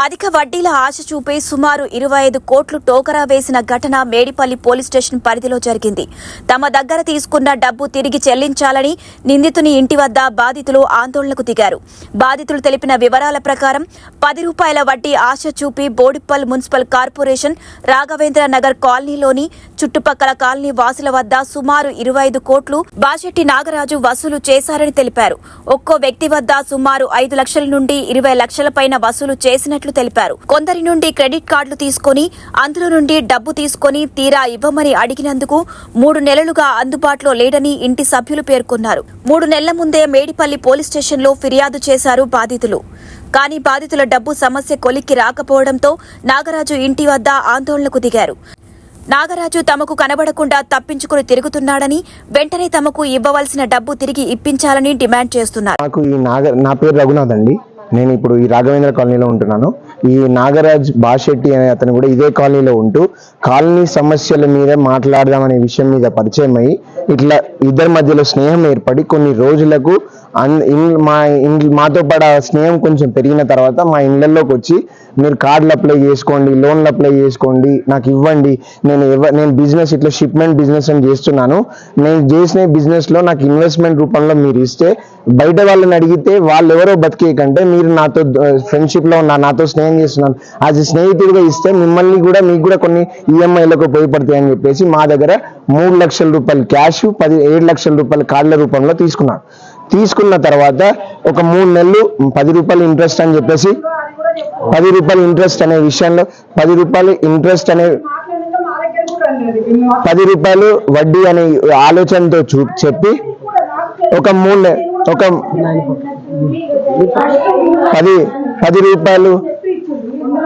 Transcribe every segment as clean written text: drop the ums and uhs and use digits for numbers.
అధిక వడ్డీల ఆశ చూపి సుమారు 25 కోట్లు టోకరా వేసిన ఘటన మేడిపల్లి పోలీస్ స్టేషన్ పరిధిలో జరిగింది. తమ దగ్గర తీసుకున్న డబ్బు తిరిగి చెల్లించాలని నిందితుని ఇంటి వద్ద బాధితులు ఆందోళనకు దిగారు. బాధితులు తెలిపిన వివరాల ప్రకారం 10 రూపాయల వడ్డీ ఆశ చూపి బోడిప్పల్ మున్సిపల్ కార్పొరేషన్ రాఘవేంద్ర నగర్ కాలనీలోని చుట్టుపక్కల కాలనీ వాసుల వద్ద సుమారు 25 కోట్లు బాషెట్టి నాగరాజు వసూలు చేశారని తెలిపారు. ఒక్కో వ్యక్తి వద్ద సుమారు 5 లక్షల నుండి 20 లక్షల పైన వసూలు చేసినట్లు తెలిపారు. కొందరి నుండి క్రెడిట్ కార్డులు తీసుకుని అందులో నుండి డబ్బు తీసుకుని తీరా ఇవ్వమని అడిగినందుకు 3 నెలలుగా అందుబాటులో లేడని ఇంటి సభ్యులు పేర్కొన్నారు. 3 నెలల ముందే మేడిపల్లి పోలీస్ స్టేషన్లో ఫిర్యాదు చేశారు బాధితులు. కానీ బాధితుల డబ్బు సమస్య కొలిక్కి రాకపోవడంతో నాగరాజు ఇంటి వద్ద ఆందోళనకు దిగారు. నాగరాజు తమకు కనబడకుండా తప్పించుకుని తిరుగుతున్నాడని, వెంటనే తమకు ఇవ్వవలసిన డబ్బు తిరిగి ఇప్పించాలని డిమాండ్ చేస్తున్నారు. నా పేరు రఘునాథ్ అండి. నేను ఇప్పుడు ఈ రాఘవేంద్ర కాలనీలో ఉంటున్నాను. ఈ నాగరాజ్ బాషెట్టి అనే అతను కూడా ఇదే కాలనీలో ఉంటూ కాలనీ సమస్యల మీద మాట్లాడదామనే విషయం మీద పరిచయం అయ్యి ఇట్లా ఇద్దరి మధ్యలో స్నేహం ఏర్పడి కొన్ని రోజులకు మాతో పాటు స్నేహం కొంచెం పెరిగిన తర్వాత మా ఇళ్లలోకి వచ్చి మీరు కార్డులు అప్లై చేసుకోండి, లోన్లు అప్లై చేసుకోండి, నాకు ఇవ్వండి, నేను బిజినెస్ ఇట్లా షిప్మెంట్ బిజినెస్ అని చేస్తున్నాను, నేను చేసిన బిజినెస్లో నాకు ఇన్వెస్ట్మెంట్ రూపంలో మీరు ఇస్తే బయట వాళ్ళని అడిగితే వాళ్ళు ఎవరో బతికే కంటే మీరు నాతో ఫ్రెండ్షిప్లో నాతో స్నేహం చేస్తున్నాను, యాజ్ స్నేహితుడిగా ఇస్తే మిమ్మల్ని కూడా మీకు కూడా కొన్ని ఈఎంఐలకు ఉపయోగపడతాయి అని చెప్పేసి మా దగ్గర 3 లక్షల రూపాయలు క్యాష్ 7 లక్షల రూపాయల కార్డుల రూపంలో తీసుకున్నాను. తీసుకున్న తర్వాత ఒక 3 నెలలు 10 రూపాయలు ఇంట్రెస్ట్ అని చెప్పేసి 10 రూపాయలు ఇంట్రెస్ట్ అనే విషయంలో 10 రూపాయలు ఇంట్రెస్ట్ అనే 10 రూపాయలు వడ్డీ అనే ఆలోచనతో చెప్పి ఒక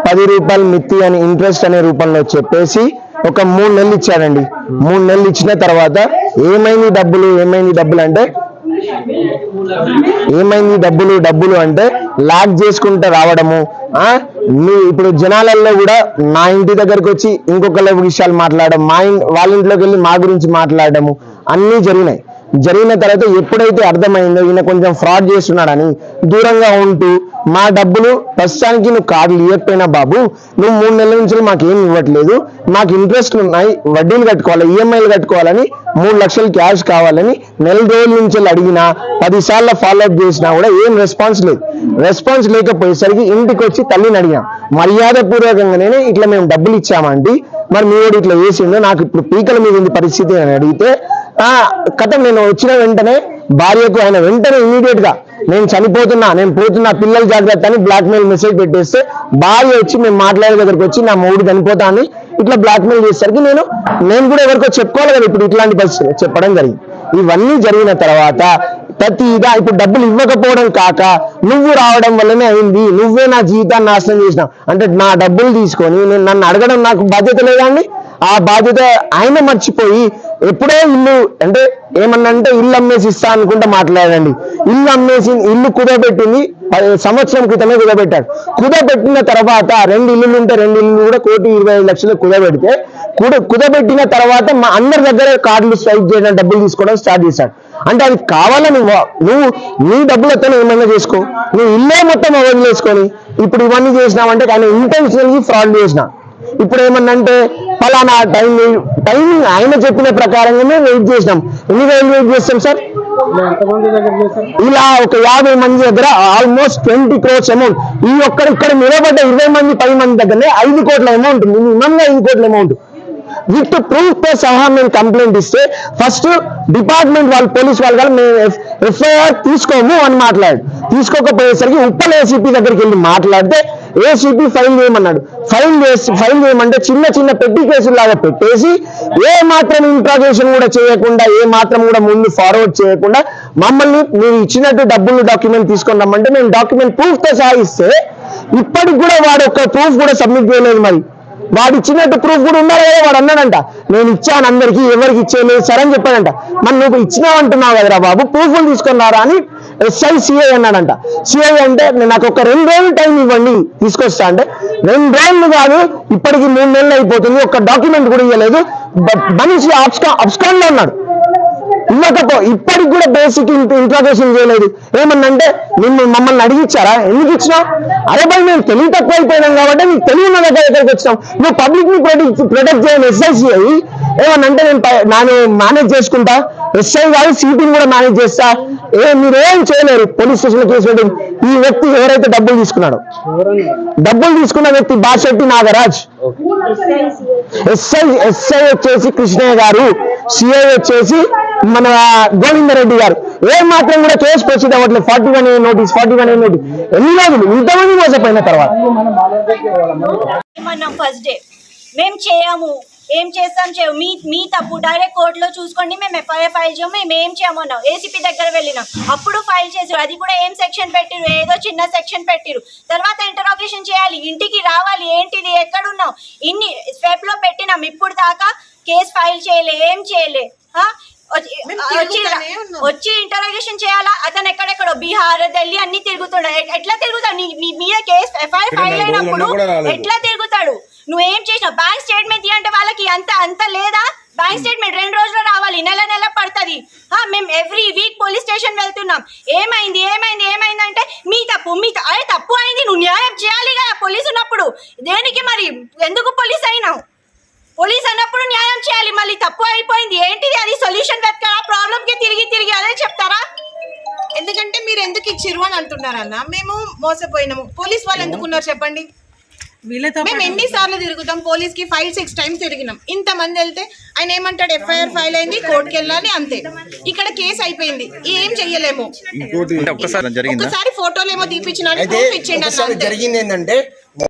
10 రూపాయలు మిత్తి అని ఇంట్రెస్ట్ అనే రూపంలో చెప్పేసి ఒక 3 నెలలు ఇచ్చాడండి. 3 నెలలు ఇచ్చిన తర్వాత ఏమైంది డబ్బులు అంటే లాక్ చేసుకుంటూ రావడము. ఇప్పుడు జనాలలో కూడా నా ఇంటి దగ్గరకు వచ్చి ఇంకొకళ్ళ విషయాలు మాట్లాడడం, వాళ్ళ ఇంట్లోకి వెళ్ళి మా గురించి మాట్లాడడము అన్నీ జరిగిన తర్వాత ఎప్పుడైతే అర్థమైందో ఈయన కొంచెం ఫ్రాడ్ చేస్తున్నాడని దూరంగా ఉంటూ మా డబ్బులు ప్రస్తుతానికి నువ్వు కార్డులు ఇవ్వకపోయినా బాబు, నువ్వు 3 నెలల నుంచి మాకేం ఇవ్వట్లేదు, మాకు ఇంట్రెస్ట్ ఉన్నాయి, వడ్డీలు కట్టుకోవాలి, ఈఎంఐలు కట్టుకోవాలని 3 లక్షలు క్యాష్ కావాలని నెల రోజుల నుంచి అడిగినా 10 సార్లు ఫాలోఅప్ చేసినా కూడా ఏం రెస్పాన్స్ లేకపోయేసరికి ఇంటికి వచ్చి తల్లిని అడిగాం. మర్యాద పూర్వకంగానే ఇట్లా మేము డబ్బులు ఇచ్చామండి, మరి మీరు ఇట్లా చేసిందో నాకు ఇప్పుడు పీకల మీద ఉంది పరిస్థితి అని అడిగితే కథ నేను వచ్చిన వెంటనే భార్యకు ఆయన వెంటనే ఇమీడియట్ గా నేను పోతున్నా పిల్లలు జాగ్రత్త అని బ్లాక్ మెయిల్ మెసేజ్ పెట్టేస్తే భార్య వచ్చి మేము మాట్లాడే దగ్గరకు వచ్చి నా మూడు చనిపోతా అని ఇట్లా బ్లాక్ మెయిల్ చేసేసరికి నేను కూడా ఎవరికో చెప్పుకోవాలి కదా, ఇప్పుడు ఇట్లాంటి పరిస్థితి చెప్పడం జరిగింది. ఇవన్నీ జరిగిన తర్వాత ప్రతిగా ఇప్పుడు డబ్బులు ఇవ్వకపోవడం కాక నువ్వు రావడం వల్లనే అయింది, నువ్వే నా జీవితాన్ని నాశనం చేసినావు అంటే నా డబ్బులు తీసుకొని నన్ను అడగడం నాకు బాధ్యత లేదా అండి? ఆ బాధ్యత ఆయన మర్చిపోయి ఎప్పుడో ఇల్లు అంటే ఏమన్నంటే ఇల్లు అమ్మేసి ఇస్తా అనుకుంటా మాట్లాడండి. ఇల్లు కుదబెట్టింది 10 సంవత్సరం క్రితమే కుదబెట్టాడు. కుదబెట్టిన తర్వాత 2 ఇల్లులు ఉంటే 2 ఇల్లు కూడా 1,25,00,000 కుదబెడితే కుదబెట్టిన తర్వాత మా అందరి దగ్గర కార్డులు స్వైప్ చేయడం, డబ్బులు తీసుకోవడం స్టార్ట్ చేశాడు. అంటే అది కావాలని నువ్వు నీ డబ్బులతో ఏమన్నా చేసుకో, నువ్వు ఇల్లే మొత్తం వదిలేసుకొని ఇప్పుడు ఇవన్నీ చేసినావంటే ఆయన ఇంటెన్షనల్గా ఫ్రాడ్ చేసిన. ఇప్పుడు ఏమన్నంటే ఫలానా టైమింగ్ ఆయన చెప్పిన ప్రకారంగానే వెయిట్ చేసినాం. ఎన్ని రోజులు వెయిట్ చేస్తాం సార్? ఇలా ఒక 50 మంది దగ్గర ఆల్మోస్ట్ 20 crores అమౌంట్, ఇక్కడ నిలబడ్డ 20 మంది 10 మంది దగ్గరనే 5 కోట్ల అమౌంట్, మినిమంగా 5 కోట్ల అమౌంట్ విత్ ప్రూఫ్ తో సహా మేము కంప్లైంట్ ఇస్తే ఫస్ట్ డిపార్ట్మెంట్ వాళ్ళు పోలీస్ వాళ్ళు కానీ మేము ఎఫ్ఐఆర్ తీసుకోము అని తీసుకోకపోయేసరికి ఉప్పల్ ఏసీపీ దగ్గరికి వెళ్ళి మాట్లాడితే ఏసీపీ ఫైల్ చేయమన్నాడు. ఫైల్ చేయమంటే చిన్న పెట్టి కేసులాగా పెట్టేసి ఏ మాత్రం ఇంట్రాగేషన్ కూడా చేయకుండా, ఏ మాత్రం కూడా ముందు ఫార్వర్డ్ చేయకుండా మమ్మల్ని మీరు ఇచ్చినట్టు డబ్బులు డాక్యుమెంట్ తీసుకొని రమ్మంటే మేము డాక్యుమెంట్ ప్రూఫ్ తో సహా ఇస్తే ఇప్పటికి కూడా వాడు ఒక ప్రూఫ్ కూడా సబ్మిట్ చేయలేదు. మరి వాడు ఇచ్చినట్టు ప్రూఫ్ కూడా ఉండాలి కదా. వాడు అన్నాడంట నేను ఇచ్చాను అందరికి, ఎవరికి ఇచ్చేయలేదు సరే అని చెప్పాడంట. మరి నువ్వు ఇచ్చినావంటున్నావు కదరా బాబు, ప్రూఫ్లు తీసుకున్నారా అని సిఐ అన్నాడంట. సిఐ అంటే నాకు ఒక 2 రోజులు టైం ఇవ్వండి తీసుకొస్తా అంటే 2 రోజులు కాదు ఇప్పటికి 3 నెలలు అయిపోతుంది, ఒక్క డాక్యుమెంట్ కూడా ఇవ్వలేదు. మనిషి అబ్స్కాన్ లో ఉన్నాడు. ఇప్పటికి కూడా బేసిక్ ఇంట్రాగేషన్ చేయలేదు. ఏమన్నంటే మమ్మల్ని అడిగిచ్చారా, ఎందుకు ఇచ్చినావు? అరే భయ్ మేము తెలివి తక్కువ అయిపోయినాం కాబట్టి నీకు తెలివి ఉన్న దగ్గరికి వచ్చినాం. నువ్వు పబ్లిక్ ని ప్రొటెక్ట్ చేయని ఎస్ఐసి అయ్యి ఏమన్నంటే నేను మేనేజ్ చేసుకుంటా, ఎస్ఐ కాదు సిపిని కూడా మేనేజ్ చేస్తా. మీరేం చేయలేరు. పోలీస్ స్టేషన్ కేసు పెట్టింది. ఈ వ్యక్తి ఎవరైతే డబ్బులు తీసుకున్నాడో, డబ్బులు తీసుకున్న వ్యక్తి బాషెట్టి నాగరాజ్, ఎస్ఐ వచ్చేసి కృష్ణయ్య గారు, సిఐ వచ్చేసి మన గోవిందరెడ్డి గారు. ఏం మాత్రం కూడా కేసు ప్రొసీడ్ అవ్వట్లేదు. 41A నోటీస్ ఎన్ని రోజులు ఇంతమంది మోసపోయిన తర్వాత ఫస్ట్ డే మేము చేయము, ఏం చేస్తాం మీ తప్పు, డైరెక్ట్ కోర్టులో చూసుకోండి, మేము ఎఫ్ఐఆర్ ఫైల్ చేయము, మేము ఏం చేయమన్నాం. ఏసీపీ దగ్గర వెళ్ళినాం, అప్పుడు ఫైల్ చేసారు. అది కూడా ఏం సెక్షన్ పెట్టిరు, ఏదో చిన్న సెక్షన్ పెట్టిరు. తర్వాత ఇంటరాగేషన్ చేయాలి, ఇంటికి రావాలి, ఏంటిది ఎక్కడున్నావు, ఇన్ని స్వెప్ లో పెట్టినాం. ఇప్పుడు దాకా కేసు ఫైల్ చేయలే, ఏం చేయలే. వచ్చి ఇంటరాగేషన్ చేయాలా? అతను ఎక్కడెక్కడో బీహార్, ఢిల్లీ అన్ని తిరుగుతున్నాడు. ఎట్లా తిరుగుతాడు? నీ మీద కేసు ఎఫ్ఐఆర్ ఫైల్ అయినప్పుడు ఎట్లా తిరుగుతాడు? నువ్వేం చేసినావు? బ్యాంక్ స్టేట్మెంట్ అంటే వాళ్ళకి అంత లేదా? బ్యాంక్ స్టేట్మెంట్ 2 రోజుల్లో రావాలి, నెల పడుతుంది. మేము ఎవ్రీ వీక్ పోలీస్ స్టేషన్ వెళ్తున్నాం. ఏమైంది అంటే మీ తప్పు అదే తప్పు అయింది, నువ్వు న్యాయం చేయాలి కదా పోలీసు ఉన్నప్పుడు. దేనికి మరి ఎందుకు పోలీస్ అయినావు? పోలీస్ అన్నప్పుడు న్యాయం చేయాలి. మళ్ళీ తప్పు అయిపోయింది ఏంటిది? అది సొల్యూషన్ వెతకాలా? ప్రాబ్లం కి తిరిగి అదే చెప్తారా? ఎందుకంటే మీరు ఎందుకు ఇచ్చిర్రు అని అంటున్నారన్న. మేము మోసపోయినాము. పోలీస్ వాళ్ళు ఎందుకున్నారు చెప్పండి? మేము ఎన్నిసార్లు తిరుగుతాం పోలీస్ కి? 5-6 టైమ్స్ తిరిగినాం. ఇంతమంది వెళ్తే ఆయన ఏమంటాడు? ఎఫ్ఐఆర్ ఫైల్ అయింది, కోర్టుకి వెళ్ళాలి, అంతే. ఇక్కడ కేసు అయిపోయింది, ఏం చెయ్యలేము. ఒక్కసారి ఒకసారి ఫోటోలు ఏమో తీపిచ్చినా ప్రూఫ్ ఇచ్చిండు అన్న. జరిగింది ఏంటంటే